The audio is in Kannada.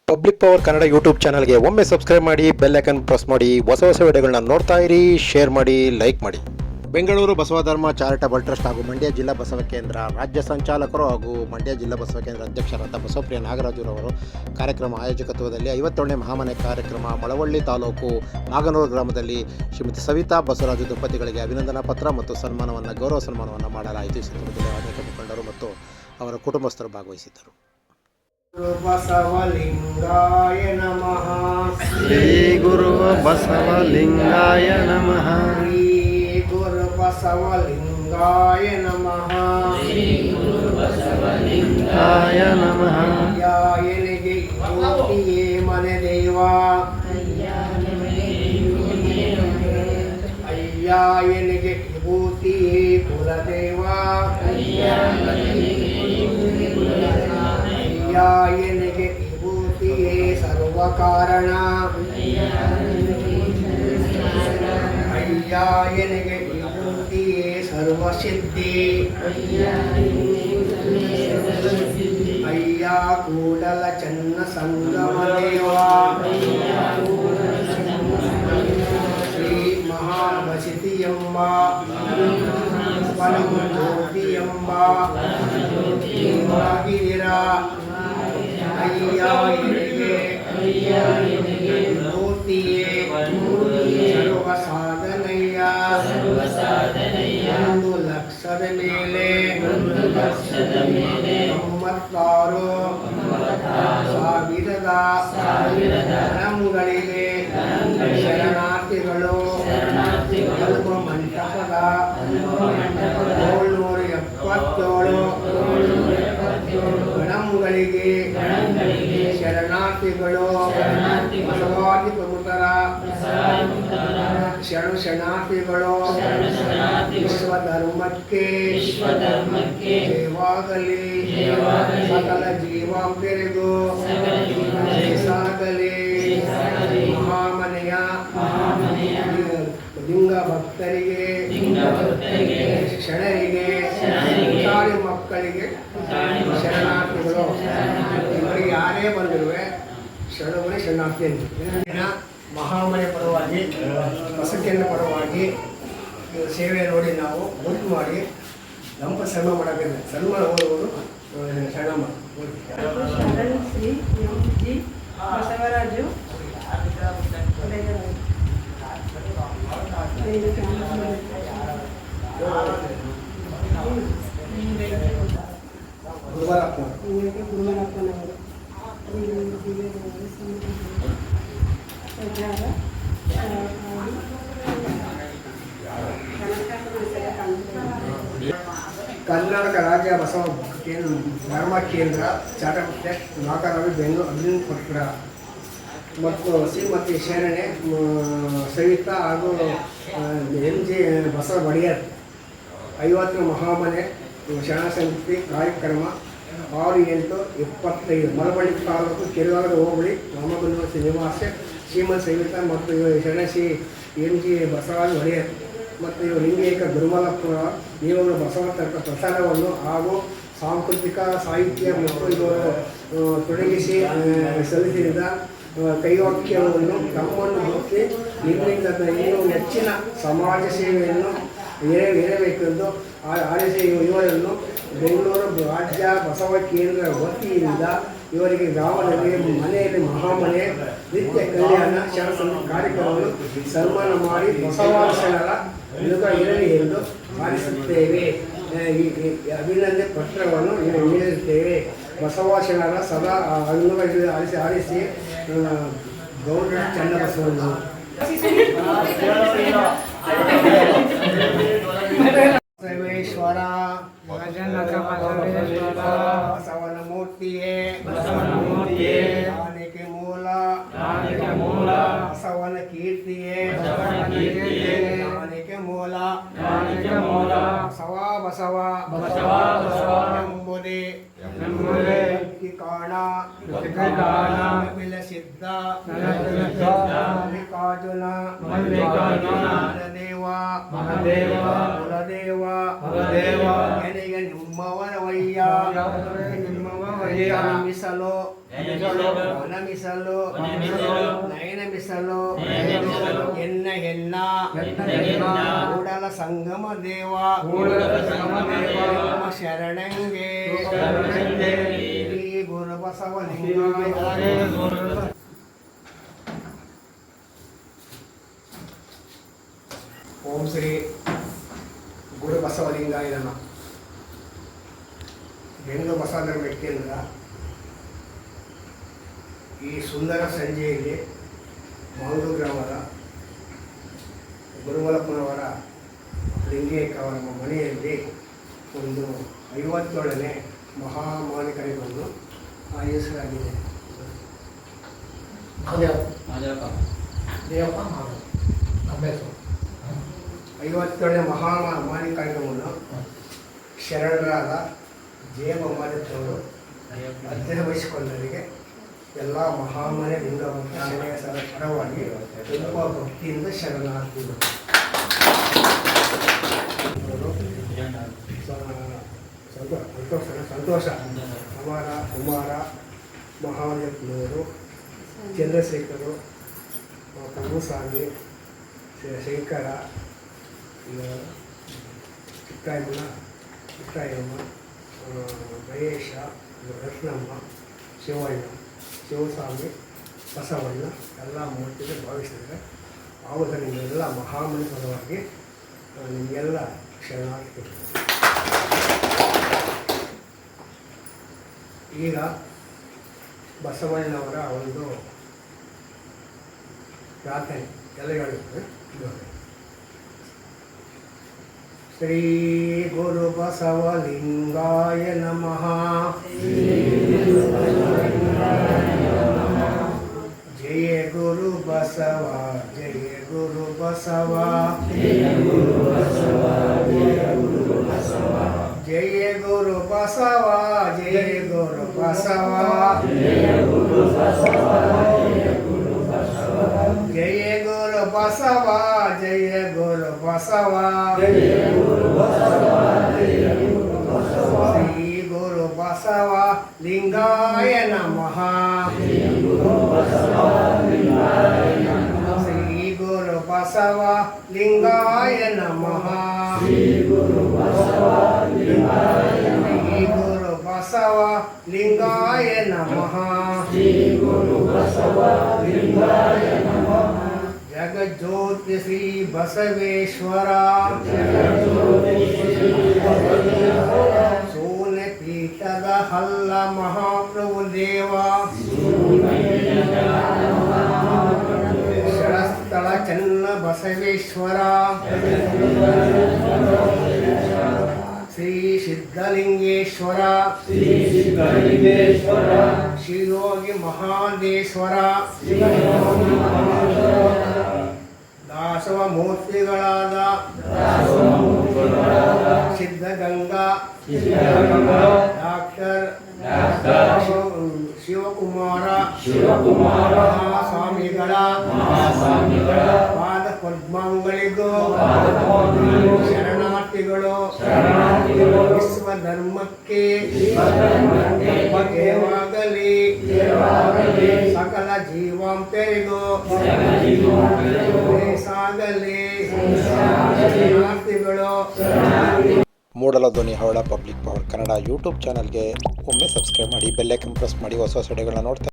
ಪಬ್ಲಿಕ್ ಪವರ್ ಕನ್ನಡ ಯೂಟ್ಯೂಬ್ ಚಾನಲ್ಗೆ ಒಮ್ಮೆ ಸಬ್ಸ್ಕ್ರೈಬ್ ಮಾಡಿ, ಬೆಲ್ ಐಕನ್ ಪ್ರೆಸ್ ಮಾಡಿ. ಹೊಸ ವಿಡಿಯೋಗಳನ್ನ ನೋಡ್ತಾ ಇರಿ, ಶೇರ್ ಮಾಡಿ, ಲೈಕ್ ಮಾಡಿ. ಬೆಂಗಳೂರು ಬಸವ ಧರ್ಮ ಚಾರಿಟಬಲ್ ಟ್ರಸ್ಟ್ ಹಾಗೂ ಮಂಡ್ಯ ಜಿಲ್ಲಾ ಬಸವ ಕೇಂದ್ರ ರಾಜ್ಯ ಸಂಚಾಲಕರು ಹಾಗೂ ಮಂಡ್ಯ ಜಿಲ್ಲಾ ಬಸವ ಕೇಂದ್ರ ಅಧ್ಯಕ್ಷರಾದ ಬಸವಪ್ರಿಯ ನಾಗರಾಜುರವರು ಕಾರ್ಯಕ್ರಮ ಆಯೋಜಕತ್ವದಲ್ಲಿ 51ನೇ ಮಹಾಮನೆ ಕಾರ್ಯಕ್ರಮ ಮಳವಳ್ಳಿ ತಾಲೂಕು ನಾಗನೂರು ಗ್ರಾಮದಲ್ಲಿ ಶ್ರೀಮತಿ ಸವಿತಾ ಬಸವರಾಜು ದಂಪತಿಗಳಿಗೆ ಅಭಿನಂದನಾ ಪತ್ರ ಮತ್ತು ಗೌರವ ಸನ್ಮಾನವನ್ನು ಮಾಡಲಾಯಿತು. ಈ ಸಂದರ್ಭದಲ್ಲಿ ಅನೇಕ ಮುಖಂಡರು ಮತ್ತು ಅವರ ಕುಟುಂಬಸ್ಥರು ಭಾಗವಹಿಸಿದ್ದರು. ಬಸವಲಿಂಗಾಯ ನಮಃ. ಶ್ರೀ ಗುರು ಬಸವಲಿಂಗಾಯ ನಮಃ. ಶ್ರೀ ಗುರು ಬಸವಲಿಂಗಾಯ ನಮಃ. ಶ್ರೀ ಗುರು ಬಸವಲಿಂಗಾಯ ನಮಃ. ಯಾಯನಿಗೆ ಜ್ಯೋತಿಯೇ ಮನೆ ದೈವ. ಅಯ್ಯಾಯನಿಗೆ ವಿಭೂತಿಯೇ ಕುಲದೇವ. ಅಯ್ಯಾಯನಿಗೆ ವಿಭೂತಿಯೇ ಸರ್ವಕಾರಣ. ಅಯ್ಯಾಯನಿಗೆ ವಿಭೂತಿಯೇ ಸರ್ವಸಿದ್ಧಿ. ಅಯ್ಯ ಕೂಡಲ ಚನ್ನ ಸಂಗಮ ದೇವ. ಶ್ರೀ ಮಹಾವಸಿತಿ ಎಂಬ ಪರಮ ಜ್ಯೋತಿ ಎಂಬ ಗಿರಿರ ಅಯ್ಯಾಯನಿಗೆ ವಿಭೂತಿಯೇ ಸರ್ವ ಸಾಧನಯ್ಯ. 1 ಲಕ್ಷದ ಮೇಲೆ 96 ಸಾವಿರದ ಗ್ರಾಮಗಳಿಗೆ ಶರಣಾರ್ಥಿಗಳು. ಕಲ್ಮ ಮಂಟಪದ 777 ಗಣಂಗಳಿಗೆ ಶರಣಾರ್ಥಿಗಳು. ಬಸವಾದಿ ಪ್ರಮುಖರ ಶರಣಾರ್ಥಿಗಳು. ವಿಶ್ವಧರ್ಮಕ್ಕೆ ಜಯವಾಗಲಿ. ಸಕಲ ಜೀವಾಂಬರಿಗೂ ಸಾಗಲಿ. ಮಹಾಮನೆಯ ಲಿಂಗ ಭಕ್ತರಿಗೆ ಶರಣರಿಗೆ ಪುಟಾಣಿ ಮಕ್ಕಳಿಗೆ ಶರಣಾರ್ಥಿಗಳು. ಇವರಿಗೆ ಯಾರೇ ಬಂದಿರುವೆ ಶರಣಗಳೇ ಶರಣಾರ್ಥಿ ಅಂತ. ಮಹಾಮನೆ ಪರವಾಗಿ ಬಸವಕೇಂದ್ರ ಪರವಾಗಿ ಸೇವೆ ನೋಡಿ ನಾವು ಗುರುತು ಮಾಡಿ ನಮ್ಮ ಸನ್ಮಾನ ಮಾಡಬೇಕು. ಸನ್ಮಾನ ಓದುವುದು ಶರಣಮ್ಮ. ಶರಣ್ ಶ್ರೀ ಎಂ.ಜಿ. ಬಸವರಾಜು ಗುರುಮರಪ್ಪನವರು ಕರ್ನಾಟಕ ರಾಜ್ಯ ಬಸವ ಧರ್ಮ ಕೇಂದ್ರ ಚಾರಿಟಬಲ್ ಟ್ರಸ್ಟ್ ನಾಗರವಿ ಬೆಂಗಳೂರು ಅಭಿನಂದನ ಪತ್ರ ಮತ್ತು ಶ್ರೀಮತಿ ಶರಣೆ ಸವಿತಾ ಹಾಗೂ ಎಂ.ಜಿ. ಬಸವ ಒಡೆಯರ್ 50 ಮಹಾಮನೆ ಶರಣ ಸಂಗೀತಿ ಕಾರ್ಯಕ್ರಮ 6/8/25 ಮಳವಳ್ಳಿ ತಾಲೂಕು ಕೆರವಾರದ ಹೋಬಳಿ ರಾಮಗುಂಡ ನಿವಾಸ ಶ್ರೀಮತಿ ಸವಿತಾ ಮತ್ತು ಶರಣಶ್ರೀ ಎಂ.ಜಿ. ಬಸವರಾಜ ಒಡೆಯರ್ ಮತ್ತು ಇವರು ಲಿಂಗೇಕ ಗುರುಮಲಪುರ ಇವರು ಬಸವ ತರ್ಕ ಪ್ರಸಾರವನ್ನು ಹಾಗೂ ಸಾಂಸ್ಕೃತಿಕ ಸಾಹಿತ್ಯ ಮತ್ತು ಇವರು ತೊಡಗಿಸಿ ಸಲ್ಲಿಸಿದ ಕೈವಾಕ್ಯವನ್ನು ತಮ್ಮನ್ನು ಗುರುತಿ ನಿಮ್ಮಿಂದ ಇನ್ನೂ ಹೆಚ್ಚಿನ ಸಮಾಜ ಸೇವೆಯನ್ನು ಇರಬೇಕೆಂದು ಆರಿಸಿ ಇವರನ್ನು ಬೆಂಗಳೂರು ರಾಜ್ಯ ಬಸವ ಕೇಂದ್ರ ವತಿಯಿಂದ ಇವರಿಗೆ ಗ್ರಾಮದಲ್ಲಿ ಮನೆಯಲ್ಲಿ ಮಹಾಮನೆ ನಿತ್ಯ ಕಲ್ಯಾಣ ಶರಣ ಕಾರ್ಯಕ್ರಮವನ್ನು ಸನ್ಮಾನ ಮಾಡಿ ಬಸವಾಸನರ ಯುಗ ಇರಲಿ ಎಂದು ಆರಿಸುತ್ತೇವೆ. ಅಭಿನಂದನೆ ಪತ್ರವನ್ನು ನೀಡುತ್ತೇವೆ. ಬಸವಾಸನರ ಸದಾ ಆರಿಸಿ ಗೌಡ ಚನ್ನಬಸವಣ್ಣ. ಬಸವೇಶ್ವರ ಬಸವನ ಮೂರ್ತಿಯೇ ಜ್ಞಾನಕ್ಕೆ ಮೂಲ ಬಸವನ ಕೀರ್ತಿಯೇ ಜ್ಞಾನಕ್ಕೆ ಮೂಲ ಬಸವ ಎಂಬುದೇ ಕಾಣ ಸಿದ್ಧ ಮಲ್ಲಿಕಾರ್ಜುನ ಕುಲದೇವ ನಿಮ್ಮವರವಯ್ಯ ಮೀಸಲು ವನ ಮಿಸಲು ನಯನ ಮಿಸಲು ಎನ್ನ ಹೆಣ್ಣ ಕೂಡಲ ಸಂಗಮ ದೇವ ನಮ್ಮ ಶರಣಂಗೆ ಶ್ರೀ ಗುರು ಬಸವಲಿಂಗಾಯ. ಓಂ ಶ್ರೀ ಗುರು ಬಸವಲಿಂಗಾಯ ನಮಃ. ಬೆಂಗಳೂರು ಬಸವಧರ್ಮ ಕೇಂದ್ರ ಈ ಸುಂದರ ಸಂಜೆಯಲ್ಲಿ ಮಂಗಳೂರು ಗ್ರಾಮದ ಗುರುಮಲಪ್ಪನವರ ಲಿಂಗೇಕ ಅವರ ಮನೆಯಲ್ಲಿ ಒಂದು 57ನೇ ಮಹಾಮಾನಿಕರಿಗಳನ್ನು ಆಯೋಜಿಸಲಾಗಿದೆ. ದೇವಪ್ಪ 57ನೇ ಮಹಾಮಾನಿ ಕಾರ್ಯಕ್ರಮವನ್ನು ಶರಣರಾದ ಜಯಮಹಾದೇವರು ಅಧ್ಯಯನ ವಹಿಸಿಕೊಂಡವರಿಗೆ ಎಲ್ಲ ಮಹಾಮನೆ ಲಿಂಗವಂತನೆಯ ಪರವಾಗಿ ತುಂಬ ಭಕ್ತಿಯಿಂದ ಶರಣಾರ್ಥಿಗಳು. ಸಂತೋಷ ಕುಮಾರ ಮಹಾದೇವನವರು, ಚಂದ್ರಶೇಖರು, ಪ್ರಭುಸ್ವಾಮಿ, ಶಂಕರ, ಚಿಕ್ಕಾಯಮ್ಮ, ಮಹೇಶ, ರತ್ನಮ್ಮ, ಶಿವಸ್ವಾಮಿ, ಬಸವಣ್ಣ ಎಲ್ಲ ಮೂರ್ತಿಗೆ ಭಾವಿಸಿದರೆ ಆವುದರಿಂದ ಎಲ್ಲ ಮಹಾಮನಿ ಪರವಾಗಿ ನಿಮಗೆಲ್ಲ ಶರಣಾರ್ಥಿಗಳು. ಈಗ ಬಸವಣ್ಣವರ ಒಂದು ಪ್ರಾರ್ಥನೆ ಎಲ್ಲ ಹೇಳುತ್ತದೆ. ಶ್ರೀ ಗುರು ಬಸವಲಿಂಗಾಯ ನಮಃ. ಜಯ ಗುರು ಬಸವ, ಜಯ ಗುರು ಬಸವ, ಜಯ ಗುರು ಬಸವ, ಜಯ ಗುರು ಬಸವ, ಜಯ ಗುರು ಬಸವ, ಜಯ ಗುರು ಬಸವ, ಜಯ ಗುರು ಬಸವ, ಜಯ ಗುರು ಬಸವ, ಜಯ ಗುರು ಬಸವ, ಜಯ ಗುರು ಬಸವ, ಜಯ ಗುರು ಬಸವ, ಶ್ರೀ ಗುರು ಬಸವ ಲಿಂಗಾಯ ನಮಃ. ಶ್ರೀ ಗುರು ಬಸವ ಲಿಂಗಾಯ ನಮಃ. ಶ್ರೀ ಗುರು ಬಸವ ಲಿಂಗಾಯ ನಮಃ. ಶ್ರೀ ಗುರು ಬಸವ ಲಿಂಗಾಯ ನಮಃ. ಶ್ರೀ ಗುರು ಬಸವ ಲಿಂಗಾಯ ನಮಃ. ಶ್ರೀ ಗುರು ಬಸವ ಲಿಂಗಾಯ ನಮಃ. ಜಗಜ್ಯೋತಿ ಶ್ರೀ ಬಸವೇಶ್ವರ, ಸೋನೆ ಪೀಠದ ಹಲ್ಲ ಮಹಾಪ್ರಭು ದೇವ, ಶರಸ್ಥಳ ಚನ್ನ ಬಸವೇಶ್ವರ, ಶ್ರೀ ಸಿದ್ಧಲಿಂಗೇಶ್ವರ, ಶಿವಯೋಗಿ ಮಹಾದೇಶ್ವರ, ದಾಸವ ಮೂರ್ತಿಗಳಾದ ಸಿದ್ಧಗಂಗಾ, ಡಾಕ್ಟರ್ ಶಿವಕುಮಾರ ಸ್ವಾಮಿಗಳ ಪಾದ ಪದ್ಮಗಳಿಗೂ ಶರಣಾರ್ಥಿಗಳು. ವಿಶ್ವ ಧರ್ಮಕ್ಕೆ ದೇವಾಗಲಿ, ಸಕಲ ಜೀವಾಂತರಿಗೂ ಸಾಗಲಿ ಶರಣಾರ್ಥಿಗಳು. ಮೂಡಲ ಧ್ವನಿ ಹವಳ ಪಬ್ಲಿಕ್ ಪವರ್ ಕನ್ನಡ ಯೂಟ್ಯೂಬ್ ಚಾನಲ್ಗೆ ಒಮ್ಮೆ ಸಬ್ಸ್ಕ್ರೈಬ್ ಮಾಡಿ, ಬೆಲ್ ಐಕನ್ ಪ್ರೆಸ್ ಮಾಡಿ, ಹೊಸ ವಿಡಿಯೋಗಳನ್ನ ನೋಡ್ತಾ